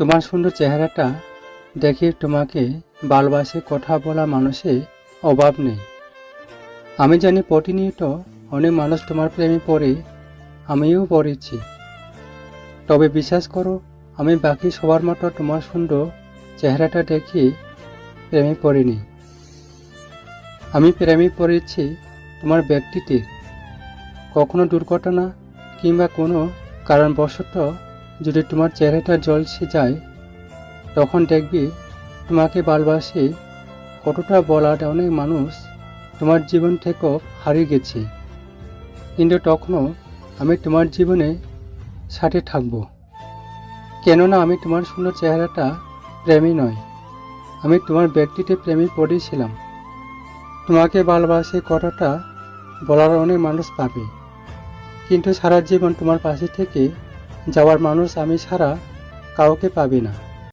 তোমার সুন্দর চেহারাটা দেখে তোমাকে ভালোবাসে কথা বলা মানুষের অভাব নেই। আমি জানি প্রতিনিয়ত অনেক মানুষ তোমার প্রেমে পড়ে, আমিও পড়েছি। তবে বিশ্বাস করো, আমি বাকি সবার মতো তোমার সুন্দর চেহারাটা দেখে প্রেমে পড়িনি। আমি প্রেমে পড়েছি তোমার ব্যক্তিত্বে। কখনো দুর্ঘটনা কিংবা কোনো কারণবশত যদি তোমার চেহারাটা ঝলসে যায়, তখন দেখবি তোমাকে ভালোবাসি কতটা বলার অনেক মানুষ তোমার জীবন থেকেও হারিয়ে গেছে। কিন্তু তখনও আমি তোমার জীবনে সাথে থাকব, কেননা আমি তোমার সুন্দর চেহারাটা প্রেমী নয়, আমি তোমার ব্যক্তিত্বে প্রেমে পড়েছিলাম। তোমাকে ভালোবাসি কথাটা বলার অনেক মানুষ পাবে, কিন্তু সারা জীবন তোমার পাশে থেকে যাওয়ার মানুষ আমি ছাড়া কাউকে পাবে না।